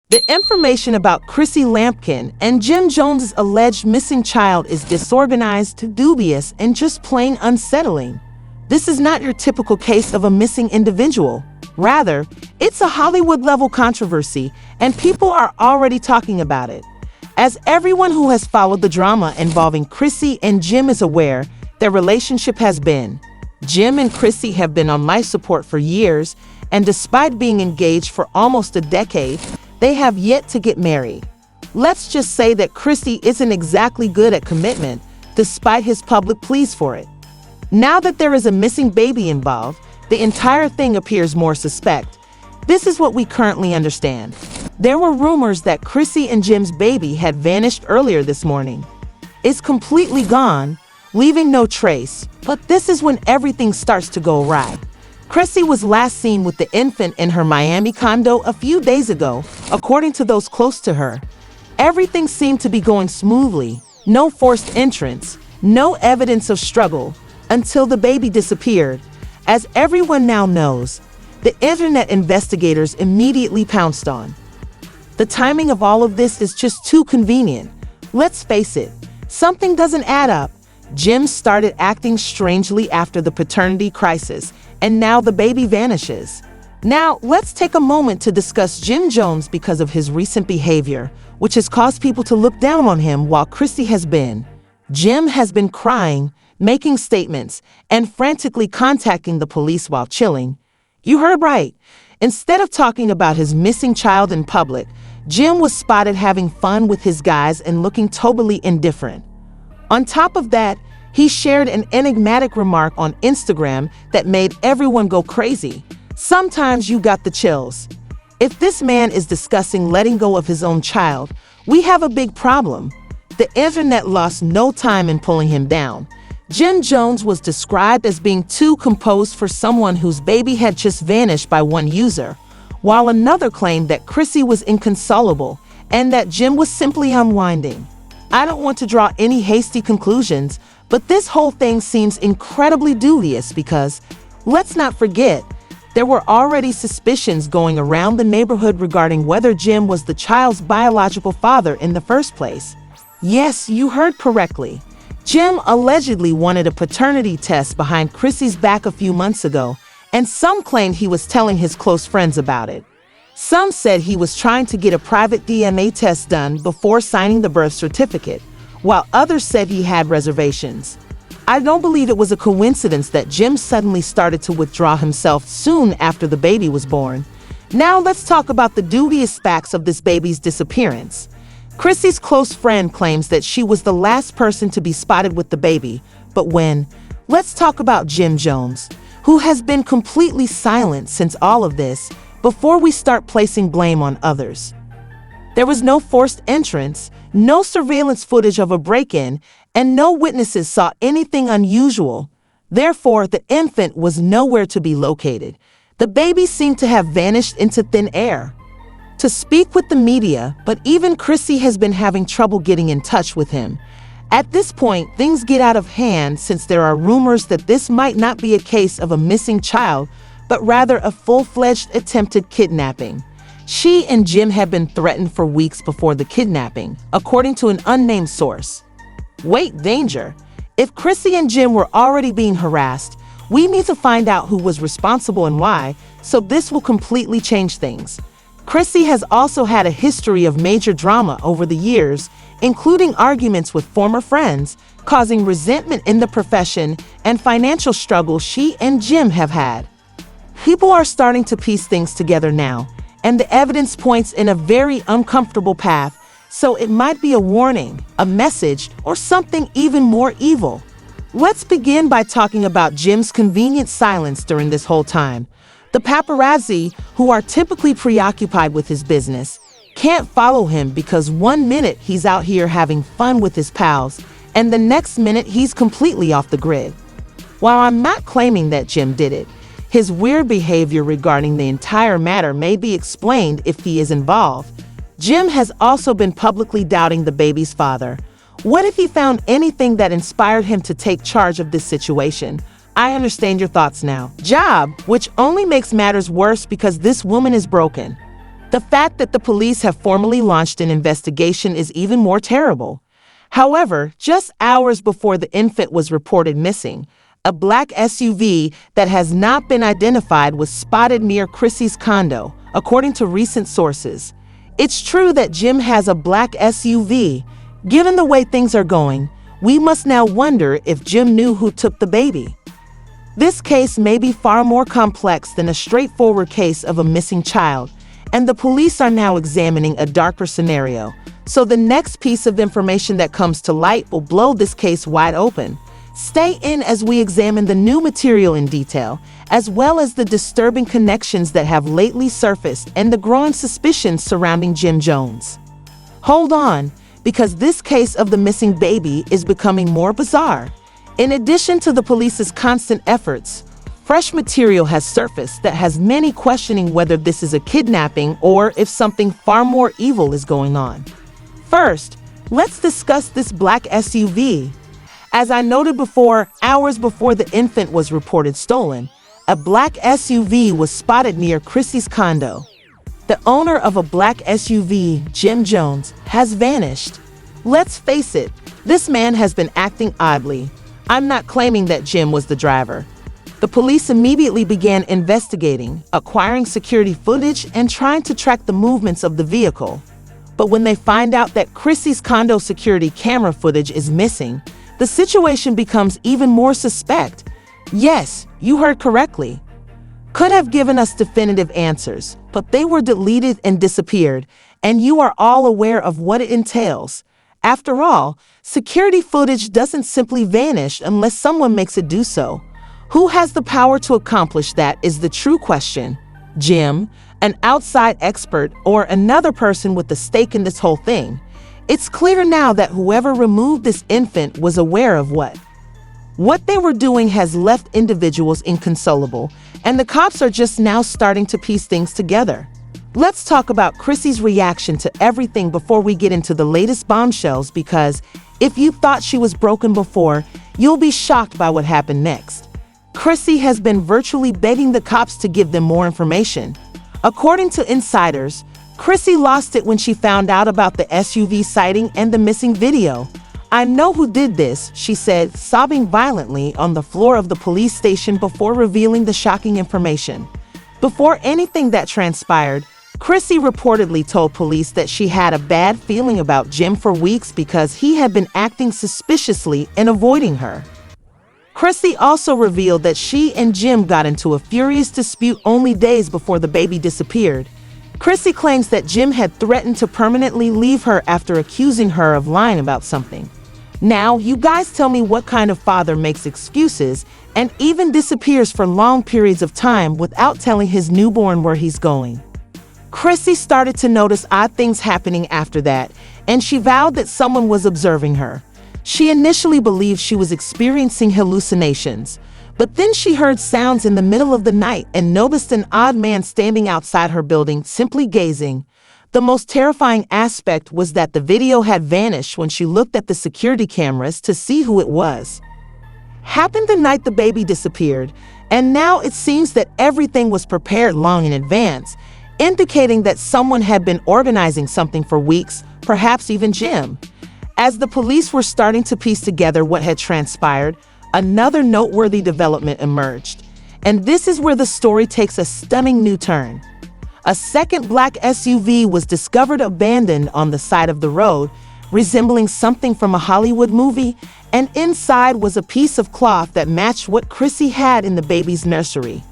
The information about Chrissy Lampkin and Jim Jones's alleged missing child is disorganized, dubious, and just plain unsettling. This is not your typical case of a missing individual. Rather, it's a Hollywood-level controversy, and people are already talking about it. As everyone who has followed the drama involving Chrissy and Jim is aware, their relationship has been. Jim and Chrissy have been on life support for years, and despite being engaged for almost a decade, they have yet to get married. Let's just say that Chrissy isn't exactly good at commitment, despite his public pleas for it. Now that there is a missing baby involved, the entire thing appears more suspect. This is what we currently understand. There were rumors that Chrissy and Jim's baby had vanished earlier this morning. It's completely gone, leaving no trace, but this is when everything starts to go awry. Chrissy was last seen with the infant in her Miami condo a few days ago, according to those close to her. Everything seemed to be going smoothly, no forced entrance, no evidence of struggle, until the baby disappeared. As everyone now knows, the internet investigators immediately pounced on. The timing of all of this is just too convenient. Let's face it, something doesn't add up. Jim started acting strangely after the paternity crisis, and now the baby vanishes. Now, let's take a moment to discuss Jim Jones because of his recent behavior, which has caused people to look down on him while Chrissy has been. Jim has been crying, making statements, and frantically contacting the police while chilling. You heard right. Instead of talking about his missing child in public, Jim was spotted having fun with his guys and looking totally indifferent. On top of that, he shared an enigmatic remark on Instagram that made everyone go crazy. Sometimes you got the chills. If this man is discussing letting go of his own child, we have a big problem. The internet lost no time in pulling him down. Jim Jones was described as being too composed for someone whose baby had just vanished by one user, while another claimed that Chrissy was inconsolable and that Jim was simply unwinding. I don't want to draw any hasty conclusions, but this whole thing seems incredibly dubious because, let's not forget, there were already suspicions going around the neighborhood regarding whether Jim was the child's biological father in the first place. Yes, you heard correctly. Jim allegedly wanted a paternity test behind Chrissy's back a few months ago, and some claimed he was telling his close friends about it. Some said he was trying to get a private DNA test done before signing the birth certificate, while others said he had reservations. I don't believe it was a coincidence that Jim suddenly started to withdraw himself soon after the baby was born. Now let's talk about the dubious facts of this baby's disappearance. Chrissy's close friend claims that she was the last person to be spotted with the baby, but when? Let's talk about Jim Jones, who has been completely silent since all of this, before we start placing blame on others. There was no forced entrance, no surveillance footage of a break-in, and no witnesses saw anything unusual. Therefore, the infant was nowhere to be located. The baby seemed to have vanished into thin air. To speak with the media, but even Chrissy has been having trouble getting in touch with him. At this point, things get out of hand since there are rumors that this might not be a case of a missing child, but rather a full-fledged attempted kidnapping. She and Jim had been threatened for weeks before the kidnapping, according to an unnamed source. Wait, danger. If Chrissy and Jim were already being harassed, we need to find out who was responsible and why, so this will completely change things. Chrissy has also had a history of major drama over the years, including arguments with former friends, causing resentment in the profession and financial struggles she and Jim have had. People are starting to piece things together now, and the evidence points in a very uncomfortable path, so it might be a warning, a message, or something even more evil. Let's begin by talking about Jim's convenient silence during this whole time. The paparazzi, who are typically preoccupied with his business, can't follow him because one minute he's out here having fun with his pals, and the next minute he's completely off the grid. While I'm not claiming that Jim did it, his weird behavior regarding the entire matter may be explained if he is involved. Jim has also been publicly doubting the baby's father. What if he found anything that inspired him to take charge of this situation? I understand your thoughts now. Job, which only makes matters worse because this woman is broken. The fact that the police have formally launched an investigation is even more terrible. However, just hours before the infant was reported missing, a black SUV that has not been identified was spotted near Chrissy's condo, according to recent sources. It's true that Jim has a black SUV. Given the way things are going, we must now wonder if Jim knew who took the baby. This case may be far more complex than a straightforward case of a missing child, and the police are now examining a darker scenario. So the next piece of information that comes to light will blow this case wide open. Stay in as we examine the new material in detail, as well as the disturbing connections that have lately surfaced and the growing suspicions surrounding Jim Jones. Hold on, because this case of the missing baby is becoming more bizarre. In addition to the police's constant efforts, fresh material has surfaced that has many questioning whether this is a kidnapping or if something far more evil is going on. First, let's discuss this black SUV. As I noted before, hours before the infant was reported stolen, a black SUV was spotted near Chrissy's condo. The owner of a black SUV, Jim Jones, has vanished. Let's face it, this man has been acting oddly. I'm not claiming that Jim was the driver. The police immediately began investigating, acquiring security footage, and trying to track the movements of the vehicle. But when they find out that Chrissy's condo security camera footage is missing, the situation becomes even more suspect. Yes, you heard correctly. Could have given us definitive answers, but they were deleted and disappeared, and you are all aware of what it entails. After all, security footage doesn't simply vanish unless someone makes it do so. Who has the power to accomplish that is the true question. Jim, an outside expert, or another person with a stake in this whole thing? It's clear now that whoever removed this infant was aware of what they were doing has left individuals inconsolable, and the cops are just now starting to piece things together. Let's talk about Chrissy's reaction to everything before we get into the latest bombshells, because if you thought she was broken before, you'll be shocked by what happened next. Chrissy has been virtually begging the cops to give them more information. According to insiders, Chrissy lost it when she found out about the SUV sighting and the missing video. "I know who did this," she said, sobbing violently on the floor of the police station before revealing the shocking information. Before anything that transpired, Chrissy reportedly told police that she had a bad feeling about Jim for weeks because he had been acting suspiciously and avoiding her. Chrissy also revealed that she and Jim got into a furious dispute only days before the baby disappeared. Chrissy claims that Jim had threatened to permanently leave her after accusing her of lying about something. Now, you guys tell me what kind of father makes excuses and even disappears for long periods of time without telling his newborn where he's going. Chrissy started to notice odd things happening after that, and she vowed that someone was observing her. She initially believed she was experiencing hallucinations, but then she heard sounds in the middle of the night and noticed an odd man standing outside her building, simply gazing. The most terrifying aspect was that the video had vanished when she looked at the security cameras to see who it was. Happened the night the baby disappeared, and now it seems that everything was prepared long in advance, indicating that someone had been organizing something for weeks, perhaps even Jim. As the police were starting to piece together what had transpired, another noteworthy development emerged. And this is where the story takes a stunning new turn. A second black SUV was discovered abandoned on the side of the road, resembling something from a Hollywood movie, and inside was a piece of cloth that matched what Chrissy had in the baby's nursery.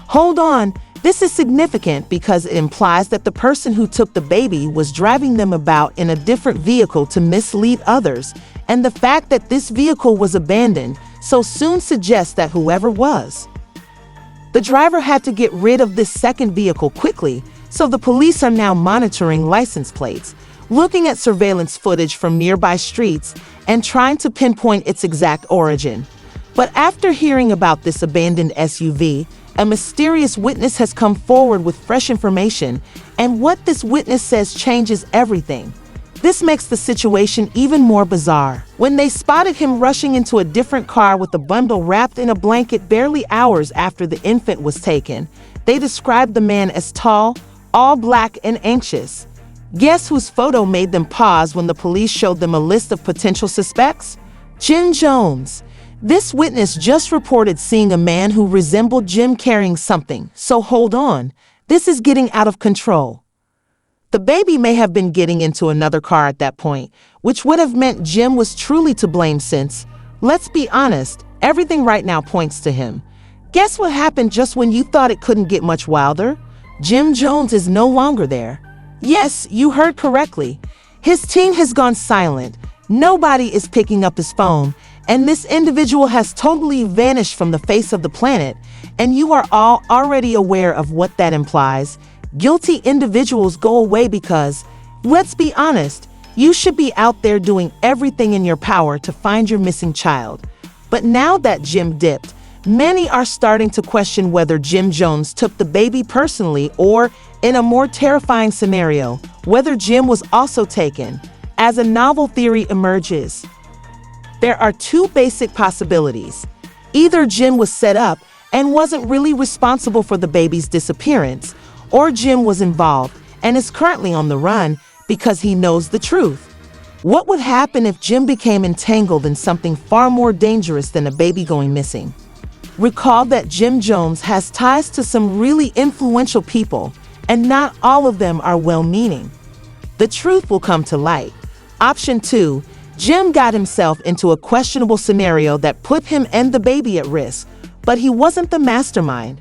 Hold on, this is significant because it implies that the person who took the baby was driving them about in a different vehicle to mislead others, and the fact that this vehicle was abandoned so soon suggests that whoever was the driver had to get rid of this second vehicle quickly, so the police are now monitoring license plates, looking at surveillance footage from nearby streets, and trying to pinpoint its exact origin. But after hearing about this abandoned SUV, a mysterious witness has come forward with fresh information, and what this witness says changes everything. This makes the situation even more bizarre. When they spotted him rushing into a different car with a bundle wrapped in a blanket barely hours after the infant was taken, they described the man as tall, all black and anxious. Guess whose photo made them pause when the police showed them a list of potential suspects? Jim Jones. This witness just reported seeing a man who resembled Jim carrying something, so hold on, this is getting out of control. The baby may have been getting into another car at that point, which would have meant Jim was truly to blame since, let's be honest, everything right now points to him. Guess what happened just when you thought it couldn't get much wilder? Jim Jones is no longer there. Yes, you heard correctly. His team has gone silent. Nobody is picking up his phone, and this individual has totally vanished from the face of the planet, and you are all already aware of what that implies. Guilty individuals go away because, let's be honest, you should be out there doing everything in your power to find your missing child. But now that Jim dipped, many are starting to question whether Jim Jones took the baby personally or, in a more terrifying scenario, whether Jim was also taken. As a novel theory emerges, there are two basic possibilities. Either Jim was set up and wasn't really responsible for the baby's disappearance, or Jim was involved and is currently on the run because he knows the truth. What would happen if Jim became entangled in something far more dangerous than a baby going missing? Recall that Jim Jones has ties to some really influential people, and not all of them are well-meaning. The truth will come to light. Option 2, Jim got himself into a questionable scenario that put him and the baby at risk, but he wasn't the mastermind.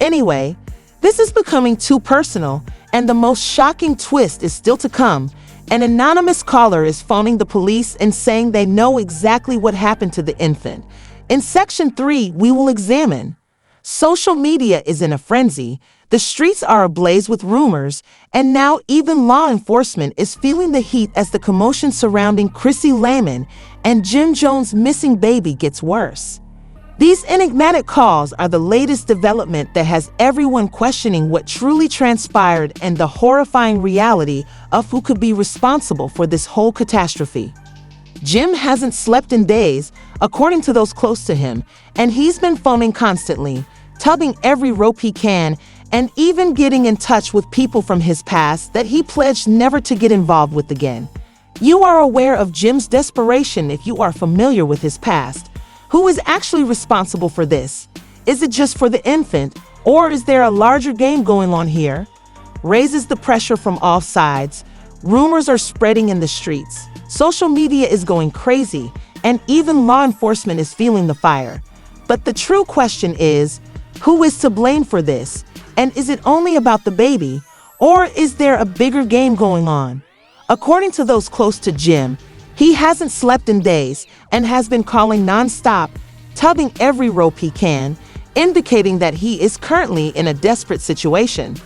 Anyway, this is becoming too personal, and the most shocking twist is still to come. An anonymous caller is phoning the police and saying they know exactly what happened to the infant. In Section 3, we will examine. Social media is in a frenzy, the streets are ablaze with rumors, and now even law enforcement is feeling the heat as the commotion surrounding Chrissy Lampkin and Jim Jones' missing baby gets worse. These enigmatic calls are the latest development that has everyone questioning what truly transpired and the horrifying reality of who could be responsible for this whole catastrophe. Jim hasn't slept in days, according to those close to him, and he's been phoning constantly, tugging every rope he can, and even getting in touch with people from his past that he pledged never to get involved with again. You are aware of Jim's desperation if you are familiar with his past. Who is actually responsible for this? Is it just for the infant, or is there a larger game going on here? Raises the pressure from all sides. Rumors are spreading in the streets. Social media is going crazy, and even law enforcement is feeling the fire. But the true question is, who is to blame for this? And is it only about the baby, or is there a bigger game going on? According to those close to Jim, he hasn't slept in days and has been calling nonstop, tugging every rope he can, indicating that he is currently in a desperate situation.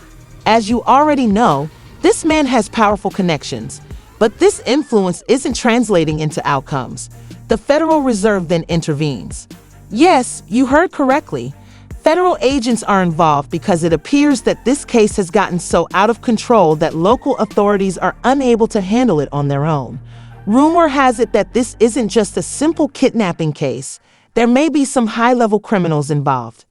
As you already know, this man has powerful connections, but this influence isn't translating into outcomes. The Federal Reserve then intervenes. Yes, you heard correctly. Federal agents are involved because it appears that this case has gotten so out of control that local authorities are unable to handle it on their own. Rumor has it that this isn't just a simple kidnapping case. There may be some high-level criminals involved.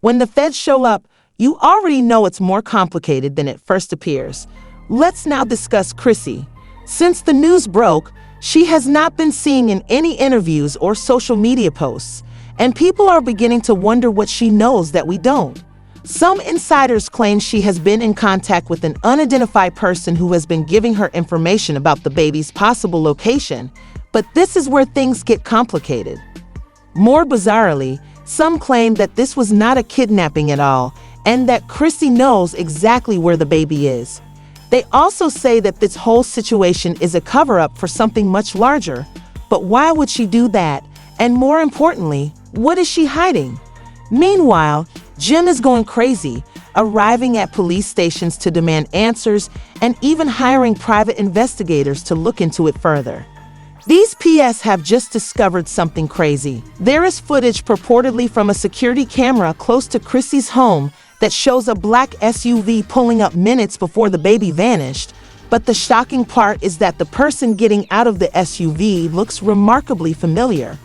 When the feds show up, you already know it's more complicated than it first appears. Let's now discuss Chrissy. Since the news broke, she has not been seen in any interviews or social media posts, and people are beginning to wonder what she knows that we don't. Some insiders claim she has been in contact with an unidentified person who has been giving her information about the baby's possible location, but this is where things get complicated. More bizarrely, some claim that this was not a kidnapping at all, and that Chrissy knows exactly where the baby is. They also say that this whole situation is a cover-up for something much larger, but why would she do that? And more importantly, what is she hiding? Meanwhile, Jim is going crazy, arriving at police stations to demand answers and even hiring private investigators to look into it further. These PS have just discovered something crazy. There is footage purportedly from a security camera close to Chrissy's home that shows a black SUV pulling up minutes before the baby vanished. But the shocking part is that the person getting out of the SUV looks remarkably familiar.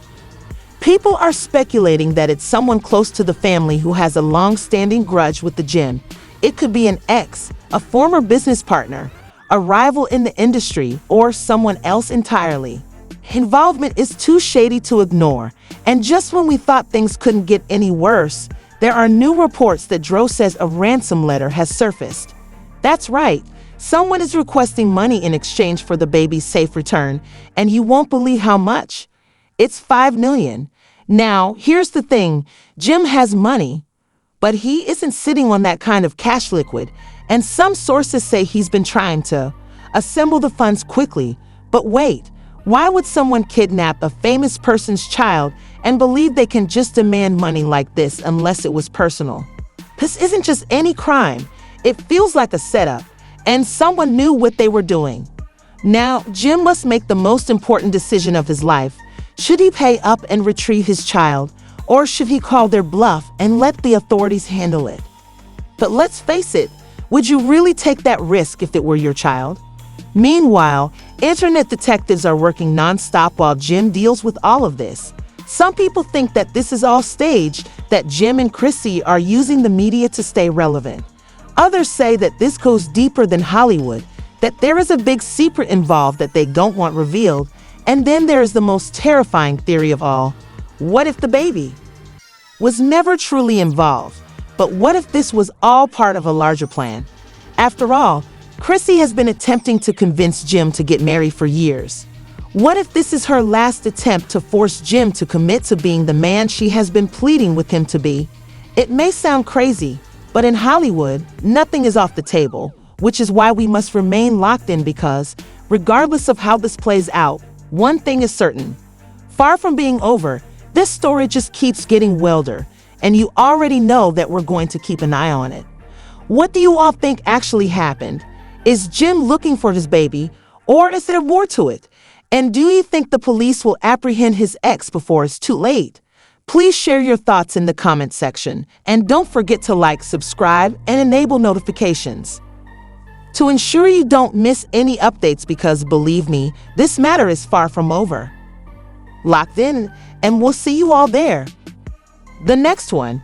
People are speculating that it's someone close to the family who has a long-standing grudge with the Jim. It could be an ex, a former business partner, a rival in the industry, or someone else entirely. Involvement is too shady to ignore, and just when we thought things couldn't get any worse, there are new reports that Dro says a ransom letter has surfaced. That's right, someone is requesting money in exchange for the baby's safe return, and you won't believe how much. It's $5 million. Now, here's the thing, Jim has money, but he isn't sitting on that kind of cash liquid, and some sources say he's been trying to assemble the funds quickly. But wait, why would someone kidnap a famous person's child and believe they can just demand money like this unless it was personal? This isn't just any crime. It feels like a setup, and someone knew what they were doing. Now, Jim must make the most important decision of his life. Should he pay up and retrieve his child, or should he call their bluff and let the authorities handle it? But let's face it, would you really take that risk if it were your child? Meanwhile, internet detectives are working nonstop while Jim deals with all of this. Some people think that this is all staged, that Jim and Chrissy are using the media to stay relevant. Others say that this goes deeper than Hollywood, that there is a big secret involved that they don't want revealed. And then there is the most terrifying theory of all. What if the baby was never truly involved? But what if this was all part of a larger plan? After all, Chrissy has been attempting to convince Jim to get married for years. What if this is her last attempt to force Jim to commit to being the man she has been pleading with him to be? It may sound crazy, but in Hollywood, nothing is off the table, which is why we must remain locked in because, regardless of how this plays out, one thing is certain. Far from being over, this story just keeps getting wilder, and you already know that we're going to keep an eye on it. What do you all think actually happened? Is Jim looking for his baby, or is there more to it? And do you think the police will apprehend his ex before it's too late? Please share your thoughts in the comment section, and don't forget to like, subscribe, and enable notifications to ensure you don't miss any updates because, believe me, this matter is far from over. Locked in, and we'll see you all there. The next one.